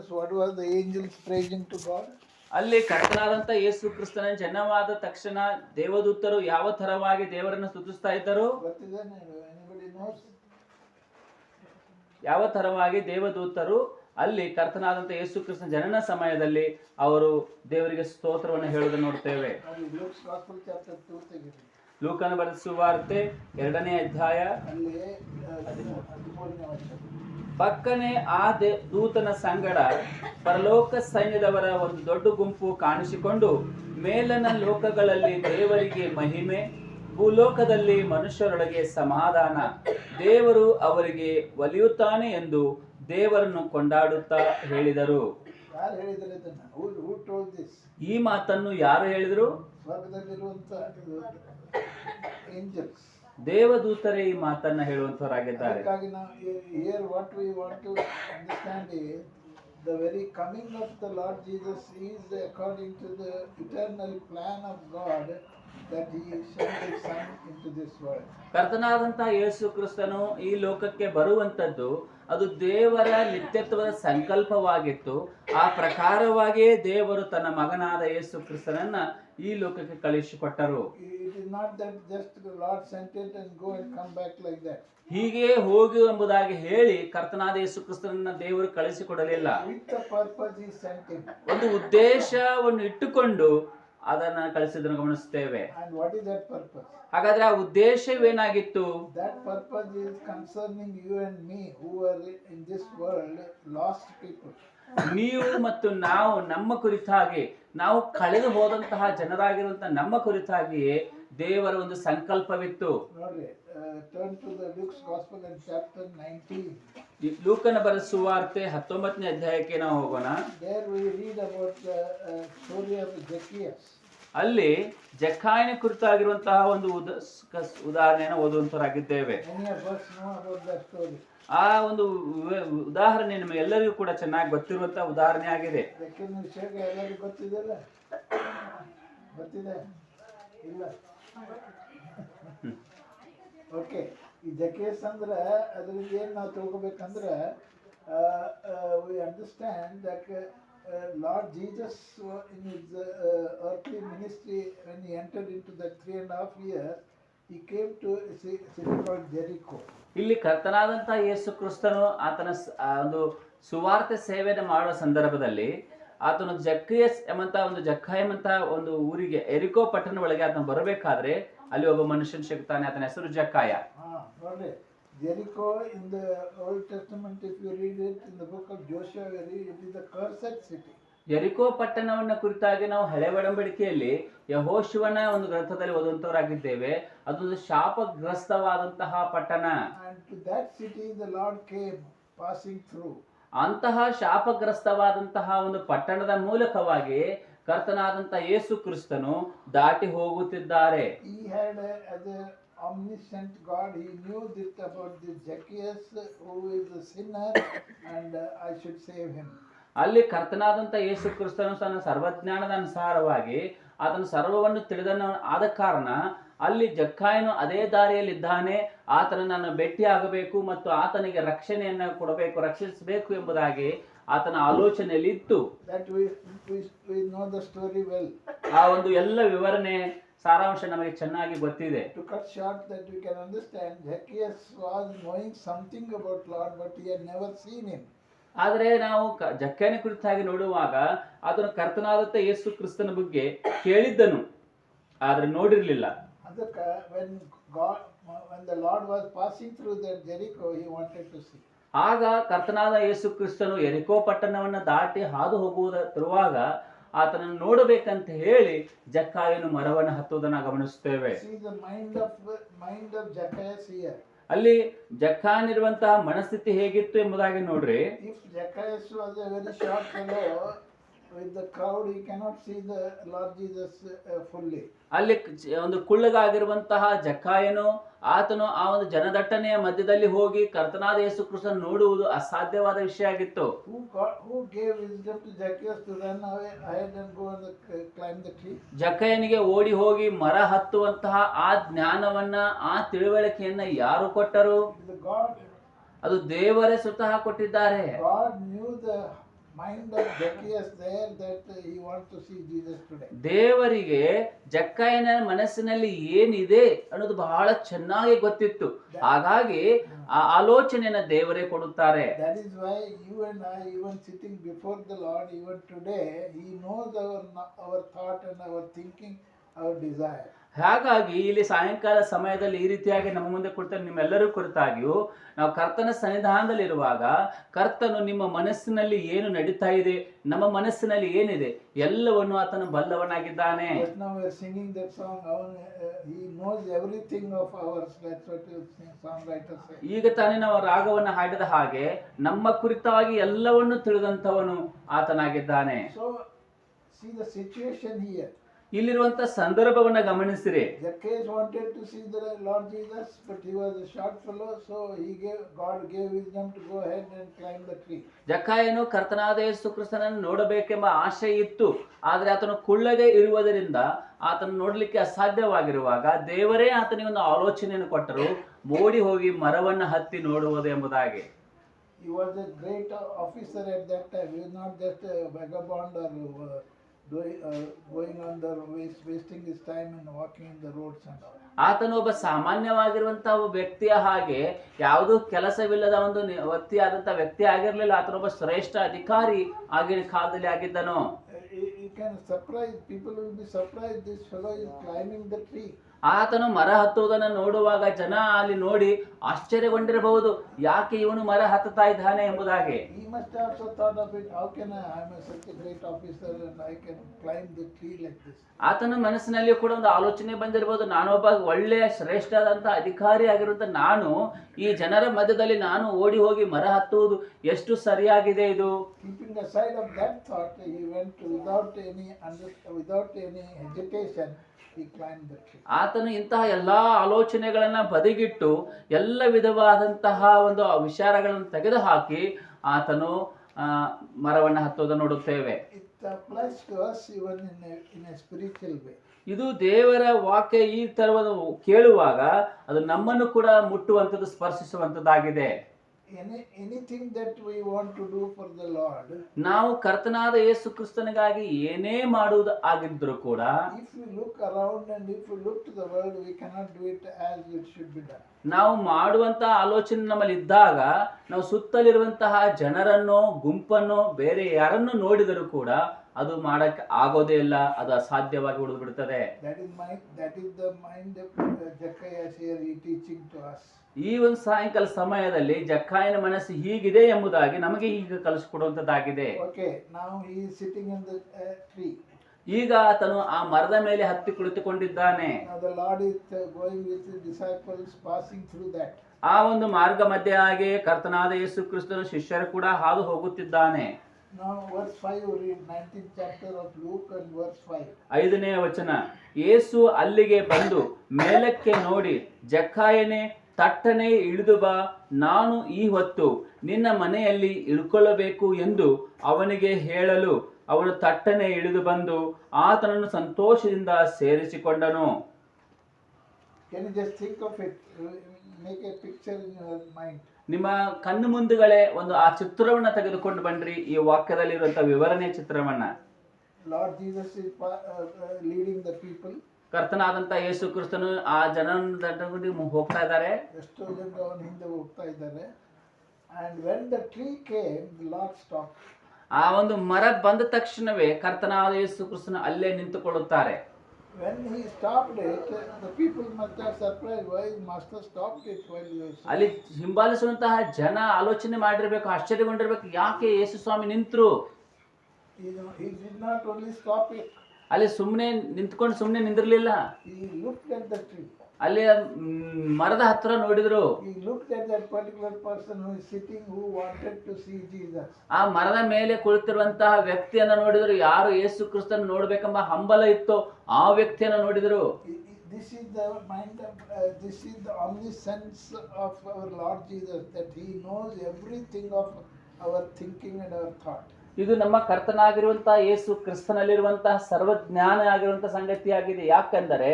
Jesus, what was the angels praising to God? ಅಲ್ಲಿ ಕರ್ತನಾದಂತ ಯೇಸು ಕ್ರಿಸ್ತನ ಜನನವಾದ ತಕ್ಷಣ ದೇವದೂತರು ಯಾವ ತರವಾಗಿ ದೇವರನ್ನು ಸ್ತುತಿಸ್ತಾ ಇದ್ದರು? Anybody knows? ಯಾವ ತರವಾಗಿ ದೇವದೂತರು ಅಲ್ಲಿ ಕರ್ತನಾದಂತ ಯೇಸು ಕ್ರಿಸ್ತನ ಜನನ ಸಮಯದಲ್ಲಿ ಅವರು ದೇವರಿಗೆ ಸ್ತೋತ್ರವನ್ನು ಹೇಳುವುದನ್ನು ನೋಡ್ತೇವೆ. ಲೂಕನ ಬರೆದ ಸುವಾರ್ತೆ 2ನೇ ಅಧ್ಯಾಯ ಪಕ್ಕನೆ ಆ ದೂತನ ಸಂಗಡ ಪರಲೋಕ ಸೈನ್ಯದವರ ಒಂದು ದೊಡ್ಡ ಗುಂಪು ಕಾಣಿಸಿಕೊಂಡು ಮೇಲನ ಲೋಕಗಳಲ್ಲಿ ದೇವರಿಗೆ ಮಹಿಮೆ, ಭೂಲೋಕದಲ್ಲಿ ಮನುಷ್ಯರೊಳಗೆ ಸಮಾಧಾನ, ದೇವರು ಅವರಿಗೆ ಒಲಿಯುತ್ತಾನೆ ಎಂದು ದೇವರನ್ನು ಕೊಂಡಾಡುತ್ತಾ ಹೇಳಿದರು. ಈ ಮಾತನ್ನು ಯಾರು ಹೇಳಿದರು? ದೇವದೂತರೇ ಈ ಮಾತನ್ನ ಹೇಳುವಂತವರಾಗಿದ್ದಾರೆ. The very coming of the Lord Jesus is according to the eternal plan of God that he sent his son into this world. ಕರ್ತನಾದಂತಹ ಯೇಸು ಕ್ರಿಸ್ತನು ಈ ಲೋಕಕ್ಕೆ ಬರುವಂತದ್ದು ಅದು ದೇವರ ನಿತ್ಯತ್ವದ ಸಂಕಲ್ಪವಾಗಿತ್ತು. ಆ ಪ್ರಕಾರವಾಗಿಯೇ ದೇವರು ತನ್ನ ಮಗನಾದ ಯೇಸು ಕ್ರಿಸ್ತನನ್ನ ಈ ಲೋಕಕ್ಕೆ ಕಳುಹಿಸಿಕೊಟ್ಟರು. It is not that just the Lord sent it and go and come back like that. ಹೀಗೆ ಹೋಗು ಎಂಬುದಾಗಿ ಹೇಳಿ ಕರ್ತನಾದ ಯೇಸು ಕ್ರಿಸ್ತನನ್ನ ದೇವರು ಕಳಿಸಿಕೊಡಲಿಲ್ಲ. ಒಂದು ಉದ್ದೇಶವನ್ನು ಇಟ್ಟುಕೊಂಡು ಅದನ್ನ ಕಳಿಸಿದ್ದನ್ನು ಗಮನಿಸುತ್ತೇವೆ. ಹಾಗಾದ್ರೆ ಆ ಉದ್ದೇಶವೇನಾಗಿತ್ತು? That purpose is concerning you and me who are in this world lost people. ನೀವು ಮತ್ತು ನಾವು ನಮ್ಮ ಕುರಿತಾಗಿ, ನಾವು ಕಳೆದು ಹೋದಂತಹ ಜನರಾಗಿರುವಂತಹ ನಮ್ಮ ಕುರಿತಾಗಿಯೇ ದೇವರ ಒಂದು ಸಂಕಲ್ಪವಿತ್ತು. Turn to the Luke's Gospel in chapter 19. ಲೂಕನ ಬರೆದ ಸುವಾರ್ತೆ 19ನೇ ಅಧ್ಯಾಯಕ್ಕೆ ನಾವು ಹೋಗೋಣ. There we read about the story of Zacchaeus. ಅಲ್ಲಿ ಜಕ್ಕಾಯನ ಕುರಿತಾಗಿರುವಂತಹ ಒಂದು ಉದಾಹರಣೆಯನ್ನು ಓದುವಂತರಾಗಿದ್ದೇವೆ. Many of us know about that story. ಆ ಒಂದು ಉದಾಹರಣೆ ನಿಮಗೆಲ್ಲರಿಗೂ ಕೂಡ ಚೆನ್ನಾಗಿ ಗೊತ್ತಿರುವಂತಹ ಉದಾಹರಣೆ ಆಗಿದೆ. ಎಲ್ಲರಿಗೂ ಗೊತ್ತಿದೆಯಲ್ಲ? ಗೊತ್ತಿದೆ ಇಲ್ಲ? ಓಕೆ, ಈ ಜಕೇಸ್ ಅಂದ್ರೆ ಅದರಿಂದ ಏನು ನಾವು ತಿಳ್ಕೊಬೇಕಂದ್ರೆ we understand that Lord Jesus in his earthly ministry, when he entered into that 3.5 years, he came to a city called Jericho. ಇಲ್ಲಿ ಕರ್ತನಾದಂತಹ ಯೇಸು ಕ್ರಿಸ್ತನು ಆತನ ಒಂದು ಸುವಾರ್ತೆ ಸೇವೆಯನ್ನು ಮಾಡುವ ಸಂದರ್ಭದಲ್ಲಿ ಆತನು ಜಕ್ಕಾಯಸ್ ಎಂಬಂತ ಒಂದು ಊರಿಗೆ, ಎರಿಕೋ ಪಟ್ಟಣ ಒಳಗೆ ಆತನ ಬರಬೇಕಾದ್ರೆ ಅಲ್ಲಿ ಒಬ್ಬ ಮನುಷ್ಯನ ಸಿಗ್ತಾನೆ. ಆತನ ಹೆಸರು ಜಕ್ಕಾಯ. Jericho in the Old Testament, if you read it in the book of Joshua, it is a cursed city. ಯೆರಿಕೋ ಪಟ್ಟಣವನ್ನ ಕುರಿತಾಗಿ ನಾವು ಹಳೆ ಒಡಂಬಡಿಕೆಯಲ್ಲಿ ಯೆಹೋಶುವನ ಒಂದು ಗ್ರಂಥದಲ್ಲಿ ಓದುವಂತವರಾಗಿದ್ದೇವೆ. ಅದೊಂದು ಶಾಪಗ್ರಸ್ತವಾದಂತಹ ಪಟ್ಟಣ. And to that city the Lord came passing through. ಅಂತಹ ಶಾಪಗ್ರಸ್ತವಾದಂತಹ ಒಂದು ಪಟ್ಟಣದ ಮೂಲಕವಾಗಿ ಕರ್ತನಾದಂತಹ ಯೇಸು ಕ್ರಿಸ್ತನು ದಾಟಿ ಹೋಗುತ್ತಿದ್ದಾರೆ. He had as a omniscient God, he knew this about this Zacchaeus who is a sinner and I should save him. ಅಲ್ಲಿ ಕರ್ತನಾದಂತ ಯೇಸು ಕ್ರಿಸ್ತನು ತನ್ನ ಸರ್ವಜ್ಞಾನದ ಅನುಸಾರವಾಗಿ ಆತನು ಸರ್ವವನ್ನು ತಿಳಿದನು ಆದ ಕಾರಣ ಅಲ್ಲಿ ಜಕ್ಕಾಯನು ಅದೇ ದಾರಿಯಲ್ಲಿದ್ದಾನೆ, ಆತನ ನಾನು ಭೇಟಿ ಆಗಬೇಕು ಮತ್ತು ಆತನಿಗೆ ರಕ್ಷಣೆಯನ್ನು ಕೊಡಬೇಕು, ರಕ್ಷಿಸಬೇಕು ಎಂಬುದಾಗಿ ಆತನ ಆಲೋಚನೆಯಲ್ಲಿ ಇತ್ತು. We know the story well. ಆ ಒಂದು ಎಲ್ಲ ವಿವರಣೆ ಸಾರಾಂಶ ನಮಗೆ ಚೆನ್ನಾಗಿ ಗೊತ್ತಿದೆ. To cut short that we can understand, Zacchaeus was knowing something about Lord but he had never seen him. ಆದರೆ ನಾವು ಜಕ್ಕಾಯನ ಕುರಿತಾಗಿ ನೋಡುವಾಗ ಆತನು ಕರ್ತನಾದಂತ ಯೇಸು ಕ್ರಿಸ್ತನ ಬಗ್ಗೆ ಕೇಳಿದ್ದನು, ಆದ್ರೆ ನೋಡಿರ್ಲಿಲ್ಲ. ಅದಕ್ಕೆ when the Lord was passing through that Jericho, he wanted to see. ಆಗ ಕರ್ತನಾದ ಯೇಸು ಕ್ರಿಸ್ತನು ಯೆರಿಕೋ ಪಟ್ಟಣವನ್ನ ದಾಟಿ ಹಾದು ಹೋಗುತ್ತಿರುವಾಗ ಆತನನ್ನು ನೋಡಬೇಕಂತ ಹೇಳಿ ಜಕ್ಕಾಯನು ಮರವನ್ನು ಹತ್ತುವುದನ್ನು ಗಮನಿಸುತ್ತೇವೆ. See the mind of Zacchaeus here. ಅಲ್ಲಿ ಜಕ್ಕಾಯನಿರುವಂತಹ ಮನಸ್ಥಿತಿ ಹೇಗಿತ್ತು ಎಂಬುದಾಗಿ ನೋಡ್ರಿ. If Zacchaeus was a very short fellow with the crowd, he cannot see the Lord Jesus fully. ಅಲ್ಲಿ ಒಂದು ಕುಳ್ಳಗಾಗಿರುವಂತಹ ಜಕ್ಕಾಯನು ಆತನು ಆ ಒಂದು ಜನದಟ್ಟಣೆಯ ಮಧ್ಯದಲ್ಲಿ ಹೋಗಿ ಕರ್ತನಾದ ಯೇಸು ಕ್ರಿಸ್ತನ ನೋಡುವುದು ಅಸಾಧ್ಯವಾದ ವಿಷಯ ಆಗಿತ್ತು. Who gave wisdom to Zacchaeus to run ahead and go and climb the tree? ಜಕ್ಕಾಯನಿಗೆ ಓಡಿ ಹೋಗಿ ಮರ ಹತ್ತುವಂತಹ ಆ ಜ್ಞಾನವನ್ನ, ಆ ತಿಳುವಳಿಕೆಯನ್ನ ಯಾರು ಕೊಟ್ಟರು? God. ಅದು ದೇವರೇ ಸ್ವತಃ ಕೊಟ್ಟಿದ್ದಾರೆ. God knew the mind of Zacchaeus there that he wants to see Jesus today. ದೇವರಿಗೆ ಜಕ್ಕಾಯನ ಮನಸ್ಸಿನಲ್ಲಿ ಏನಿದೆ ಅನ್ನೋದು ಬಹಳ ಚೆನ್ನಾಗಿ ಗೊತ್ತಿತ್ತು. ಹಾಗಾಗಿ ಆ ಆಲೋಚನೆಯನ್ನ ದೇವರೇ ಕೊಡುತ್ತಾರೆ. That is why you and I, even sitting before the Lord, even today, He knows our thought and our thinking, our desire. ಹಾಗಾಗಿ ಇಲ್ಲಿ ಸಾಯಂಕಾಲ ಸಮಯದಲ್ಲಿ ಈ ರೀತಿಯಾಗಿ ನಮ್ಮ ಮುಂದೆ ಕುಳಿತ ನಿಮ್ಮೆಲ್ಲರೂ ಕುರಿತಾಗಿಯೂ ನಾವು ಕರ್ತನ ಸನ್ನಿಧಾನದಲ್ಲಿ ಇರುವಾಗ ಕರ್ತನು ನಿಮ್ಮ ಮನಸ್ಸಿನಲ್ಲಿ ಏನು ನಡೀತಾ ಇದೆ, ನಮ್ಮ ಮನಸ್ಸಿನಲ್ಲಿ ಏನಿದೆ ಎಲ್ಲವನ್ನು ಆತನು ಬಲ್ಲವನಾಗಿದ್ದಾನೆ. Just now we are singing that song. He knows everything of ours. That's what the songwriter said. ಈಗ ತಾನೇ ನಾವು ರಾಗವನ್ನು ಹಾಡಿದ ಹಾಗೆ ನಮ್ಮ ಕುರಿತಾಗಿ ಎಲ್ಲವನ್ನು ತಿಳಿದಂತವನು ಆತನಾಗಿದ್ದಾನೆ. So see the situation here. ಇಲ್ಲಿರುವಂತ ಸಂದರ್ಭವನ್ನ ಗಮನಿಸಿರಿ. Zacchaeus wanted to see the Lord Jesus, but he was a short fellow, so God gave wisdom to go ahead and climb the tree. ಜಕ್ಕಾಯನು ಕರ್ತನಾದ ಯೇಸು ಕ್ರಿಸ್ತನನ್ನು ನೋಡಬೇಕೆಂಬ ಆಶೆ ಇತ್ತು, ಆದ್ರೆ ಆತನು ಕುಳ್ಳಗೆ ಇರುವುದರಿಂದ ಆತನು ನೋಡ್ಲಿಕ್ಕೆ ಅಸಾಧ್ಯವಾಗಿರುವಾಗ ದೇವರೇ ಆತನಿಗೆ ಒಂದು ಆಲೋಚನೆಯನ್ನು ಕೊಟ್ಟರು, ಓಡಿ ಹೋಗಿ ಮರವನ್ನ ಹತ್ತಿ ನೋಡುವುದು ಎಂಬುದಾಗಿ. He was a great officer at that time. He was not just a vagabond or going on the wasting his time and walking in the roads and all. ಆತನು ಒಬ್ಬ ಸಾಮಾನ್ಯವಾಗಿರುವಂತಹ ಒಬ್ಬ ವ್ಯಕ್ತಿಯ ಹಾಗೆ ಯಾವುದೂ ಕೆಲಸವಿಲ್ಲದ ಒಂದು ವ್ಯಕ್ತಿಯಾದಂತಹ ವ್ಯಕ್ತಿ ಆಗಿರಲಿಲ್ಲ. ಆತನೊಬ್ಬ ಶ್ರೇಷ್ಠ ಅಧಿಕಾರಿ ಆಗಿನ ಕಾಲದಲ್ಲಿ ಆಗಿದ್ದನು. You can surprise, people will be surprised, this fellow is climbing the tree. ಆತನು ಮರ ಹತ್ತುವುದನ್ನು ನೋಡುವಾಗ ಜನ ಅಲ್ಲಿ ನೋಡಿ ಆಶ್ಚರ್ಯಗೊಂಡಿರಬಹುದು, ಯಾಕೆ ಇವನು ಮರ ಹತ್ತುತ್ತಾ ಇದ್ದಾನೆ ಎಂಬುದಾಗಿ. He must have also thought of it, how can I am such a great officer and I can climb the tree like this. ಆತನ ಮನಸ್ಸಿನಲ್ಲಿಯೂ ಕೂಡ ಒಂದು ಆಲೋಚನೆ ಬಂದಿರಬಹುದು, ನಾನೊಬ್ಬ ಒಳ್ಳೆಯ ಶ್ರೇಷ್ಠವಾದಂತ ಅಧಿಕಾರಿ ಆಗಿರುವಂತ ನಾನು ಈ ಜನರ ಮಧ್ಯದಲ್ಲಿ ನಾನು ಓಡಿ ಹೋಗಿ ಮರ ಹತ್ತುವುದು ಎಷ್ಟು ಸರಿಯಾಗಿದೆ ಇದು. Keeping aside of that thought, he went without any hesitation. He climbed the tree. ಆತನು ಇಂತಹ ಎಲ್ಲಾ ಆಲೋಚನೆಗಳನ್ನ ಬದಿಗಿಟ್ಟು ಎಲ್ಲ ವಿಧವಾದಂತಹ ಒಂದು ವಿಚಾರಗಳನ್ನು ತೆಗೆದುಹಾಕಿ ಆತನು ಮರವನ್ನು ಹತ್ತುವುದನ್ನು ನೋಡುತ್ತೇವೆ. It applies to us even in a spiritual way. ಇದು ದೇವರ ವಾಕ್ಯ ಈ ತರವನ್ನು ಕೇಳುವಾಗ ಅದು ನಮ್ಮನ್ನು ಕೂಡ ಮುಟ್ಟುವಂಥದ್ದು, ಸ್ಪರ್ಶಿಸುವಂಥದ್ದಾಗಿದೆ. Anything that we want to do for the Lord, ನಾವು ಕರ್ತನಾದ ಯೇಸು ಕ್ರಿಸ್ತನಿಗಾಗಿ ಏನೇ ಮಾಡುವುದು ಆಗಿದ್ರೂ ಕೂಡ if we look around and if we look to the world, we cannot do it as it should be done. ನಾವು ಮಾಡುವಂತಹ ಆಲೋಚನೆ ನಮ್ಮಲ್ಲಿ ಇದ್ದಾಗ ನಾವು ಸುತ್ತಲಿರುವಂತಹ ಜನರನ್ನು, ಗುಂಪನ್ನು, ಬೇರೆ ಯಾರನ್ನು ನೋಡಿದರೂ ಕೂಡ ಅದು ಮಾಡಕ್ಕೆ ಆಗೋದೇ ಇಲ್ಲ, ಅದು ಅಸಾಧ್ಯವಾಗಿ ಉಳಿದು ಬಿಡುತ್ತದೆ. That is the mind of Zacchaeus here, he teaching to us. ಈ ಒಂದು ಸಾಯಂಕಾಲ ಸಮಯದಲ್ಲಿ ಜಕ್ಕಾಯನ ಮನಸ್ಸು ಹೀಗಿದೆ ಎಂಬುದಾಗಿ ನಮಗೆ ಈಗ ಕಲಿಸಿಕೊಡುವಂತದ್ದಾಗಿದೆ. Okay, now he is sitting in the tree. ಈಗ ಆತನು ಆ ಮರದ ಮೇಲೆ ಹತ್ತಿ ಕುಳಿತುಕೊಂಡಿದ್ದಾನೆ. Now the Lord is going with his disciples, passing through that. ಆ ಒಂದು ಮಾರ್ಗ ಮಧ್ಯೆಯಾಗಿ ಕರ್ತನಾದ ಯೇಸು ಕ್ರಿಸ್ತನ ಶಿಷ್ಯರು ಕೂಡ ಹಾದು ಹೋಗುತ್ತಿದ್ದಾನೆ. Now verse 5, we read 19th chapter of Luke and verse 5. 5ನೇ ವಚನ. ಯೇಸು ಅಲ್ಲಿಗೆ ಬಂದು ಮೇಲಕ್ಕೆ ನೋಡಿ, ಜಕ್ಕಾಯನೇ ತಟ್ಟನೆ ಇಳಿದು ಬಾ, ನಾನು ಈ ಹೊತ್ತು ನಿನ್ನ ಮನೆಯಲ್ಲಿ ಇಳ್ಕೊಳ್ಳಬೇಕು ಎಂದು ಅವನಿಗೆ ಹೇಳಲು ಅವನು ತಟ್ಟನೆ ಇಳಿದು ಬಂದು ಆತನನ್ನು ಸಂತೋಷದಿಂದ ಸೇರಿಸಿಕೊಂಡನು. Can you just think of it? Make a picture in your mind. ನಿಮ್ಮ ಕಣ್ಣು ಮುಂದುಗಡೆ ಒಂದು ಆ ಚಿತ್ರವನ್ನ ತೆಗೆದುಕೊಂಡು ಬನ್ರಿ, ಈ ವಾಕ್ಯದಲ್ಲಿರುವಂತಹ ವಿವರಣೆ ಚಿತ್ರವನ್ನ. Lord Jesus is leading the people. ಕರ್ತನಾದಂತ ಯೇಸು ಕ್ರಿಸ್ತನು ಆ ಜನರನ್ನು ಹೋಗ್ತಾ ಇದ್ದಾರೆ. ಎಷ್ಟೋ ಜನ ಅವನ ಹಿಂದೆ ಹೋಗ್ತಾ ಇದ್ದಾರೆ. And when the tree came, the Lord stopped. ಆ ಒಂದು ಮರ ಬಂದ ತಕ್ಷಣವೇ ಕರ್ತನಾದ ಯೇಸು ಕ್ರಿಸ್ತನು ಅಲ್ಲೇ ನಿಂತುಕೊಳ್ಳುತ್ತಾರೆ. When he stopped it, the people must have surprised, why master stopped it while he was. ಅಲ್ಲಿ ಹಿಂಬಾಲಿಸುವಂತಹ ಜನ ಆಲೋಚನೆ ಮಾಡಿರ್ಬೇಕು, ಆಶ್ಚರ್ಯಗೊಂಡಿರ್ಬೇಕು, ಯಾಕೆ ಯೇಸು ಸ್ವಾಮಿ ನಿಂತರು. He did not only stop it. ಅಲ್ಲಿ ಸುಮ್ಮನೆ ನಿಂತ್ಕೊಂಡು ಸುಮ್ಮನೆ ನಿಂದಿರ್ಲಿಲ್ಲ. He looked at the tree. ಅಲ್ಲಿ ಮರದ ಹತ್ರ ನೋಡಿದ್ರು. He looked at that particular person who is sitting, who wanted to see Jesus. ಆ ಮರದ ಮೇಲೆ ಕುಳಿತಿರುವಂತಹ ವ್ಯಕ್ತಿಯನ್ನ ನೋಡಿದ್ರು, ಯಾರು ಯೇಸು ಕ್ರಿಸ್ತನ ನೋಡ್ಬೇಕೆಂಬ ಹಂಬಲ ಇತ್ತು ಆ ವ್ಯಕ್ತಿಯನ್ನ ನೋಡಿದ್ರು. This is the mind of, this is the omniscience of our Lord Jesus, that he knows everything of our thinking and our thought. ಇದು ನಮ್ಮ ಕರ್ತನಾಗಿರುವಂತಹ ಯೇಸು ಕ್ರಿಸ್ತನಲ್ಲಿರುವಂತಹ ಸರ್ವಜ್ಞಾನ ಆಗಿರುವಂತಹ ಸಂಗತಿಯಾಗಿದೆ. ಯಾಕಂದರೆ